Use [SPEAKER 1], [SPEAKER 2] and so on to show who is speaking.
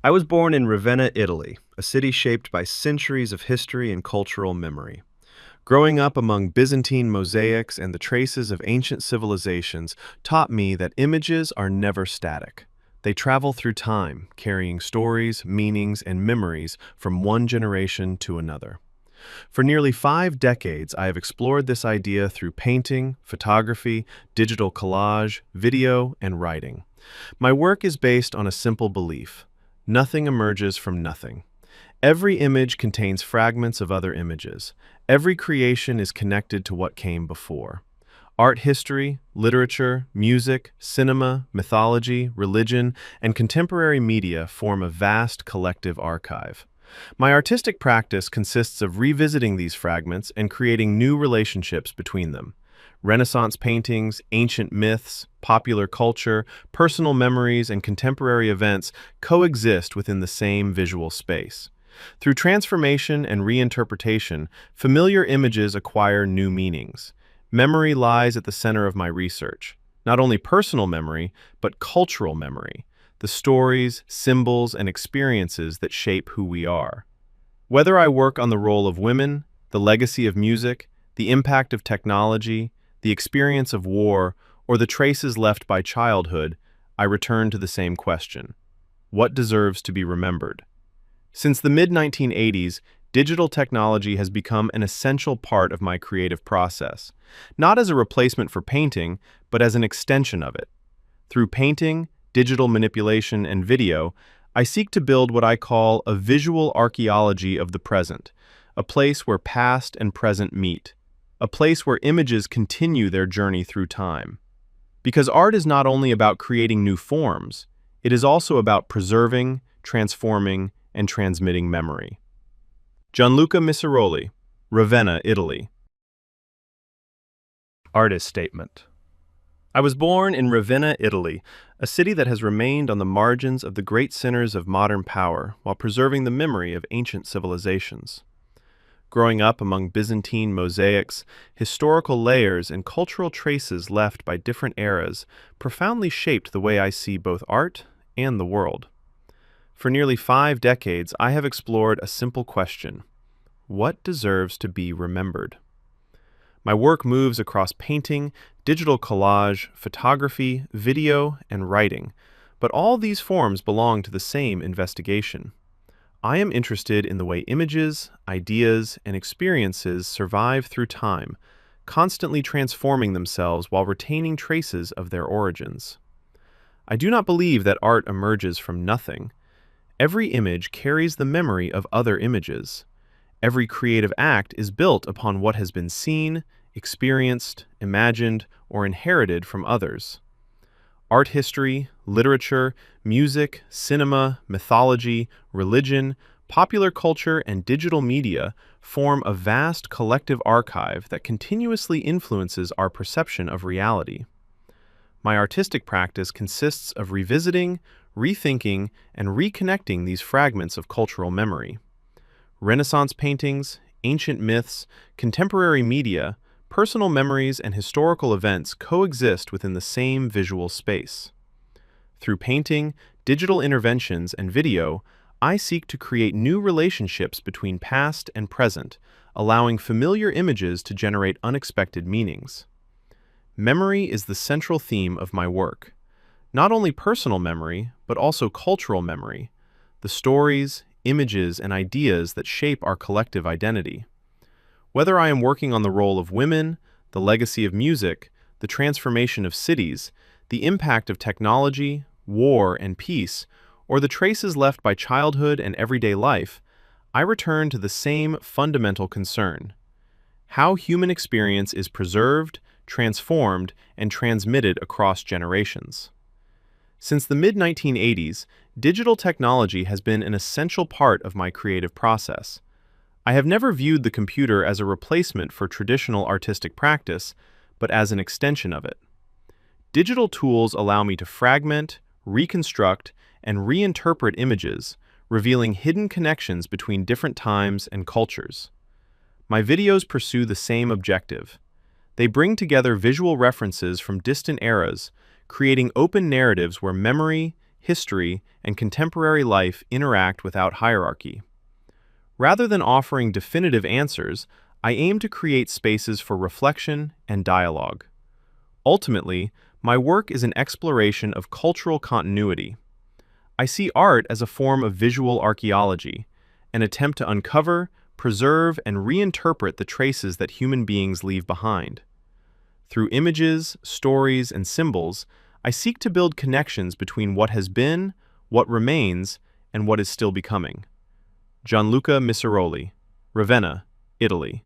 [SPEAKER 1] I was born in Ravenna, Italy, a city shaped by centuries of history and cultural memory. Growing up among Byzantine mosaics and the traces of ancient civilizations taught me that images are never static. They travel through time, carrying stories, meanings, and memories from one generation to another. For nearly 5 decades, I have explored this idea through painting, photography, digital collage, video, and writing. My work is based on a simple belief: nothing emerges from nothing. Every image contains fragments of other images. Every creation is connected to what came before. Art history, literature, music, cinema, mythology, religion, and contemporary media form a vast collective archive. My artistic practice consists of revisiting these fragments and creating new relationships between them. Renaissance paintings, ancient myths, popular culture, personal memories, and contemporary events coexist within the same visual space. Through transformation and reinterpretation, familiar images acquire new meanings. Memory lies at the center of my research. Not only personal memory, but cultural memory, the stories, symbols, and experiences that shape who we are. Whether I work on the role of women, the legacy of music, the impact of technology, the experience of war, or the traces left by childhood, I return to the same question: what deserves to be remembered? Since the mid-1980s, digital technology has become an essential part of my creative process, not as a replacement for painting, but as an extension of it. Through painting, digital manipulation, and video, I seek to build what I call a visual archaeology of the present, a place where past and present meet, a place where images continue their journey through time. Because art is not only about creating new forms, it is also about preserving, transforming, and transmitting memory. Gianluca Misiroli, Ravenna, Italy. Artist statement. I was born in Ravenna, Italy, a city that has remained on the margins of the great centers of modern power while preserving the memory of ancient civilizations. Growing up among Byzantine mosaics, historical layers, and cultural traces left by different eras profoundly shaped the way I see both art and the world. For nearly 5 decades, I have explored a simple question: what deserves to be remembered? My work moves across painting, digital collage, photography, video, and writing, but all these forms belong to the same investigation. I am interested in the way images, ideas, and experiences survive through time, constantly transforming themselves while retaining traces of their origins. I do not believe that art emerges from nothing. Every image carries the memory of other images. Every creative act is built upon what has been seen, experienced, imagined, or inherited from others. Art history, literature, music, cinema, mythology, religion, popular culture, and digital media form a vast collective archive that continuously influences our perception of reality. My artistic practice consists of revisiting, rethinking, and reconnecting these fragments of cultural memory. Renaissance paintings, ancient myths, contemporary media, personal memories, and historical events coexist within the same visual space. Through painting, digital interventions, and video, I seek to create new relationships between past and present, allowing familiar images to generate unexpected meanings. Memory is the central theme of my work. Not only personal memory, but also cultural memory, the stories, images, and ideas that shape our collective identity. Whether I am working on the role of women, the legacy of music, the transformation of cities, the impact of technology, war, and peace, or the traces left by childhood and everyday life, I return to the same fundamental concern: how human experience is preserved, transformed, and transmitted across generations. Since the mid-1980s, digital technology has been an essential part of my creative process. I have never viewed the computer as a replacement for traditional artistic practice, but as an extension of it. Digital tools allow me to fragment, reconstruct, and reinterpret images, revealing hidden connections between different times and cultures. My videos pursue the same objective. They bring together visual references from distant eras, creating open narratives where memory, history, and contemporary life interact without hierarchy. Rather than offering definitive answers, I aim to create spaces for reflection and dialogue. Ultimately, my work is an exploration of cultural continuity. I see art as a form of visual archaeology, an attempt to uncover, preserve, and reinterpret the traces that human beings leave behind. Through images, stories, and symbols, I seek to build connections between what has been, what remains, and what is still becoming. Gianluca Misiroli, Ravenna, Italy.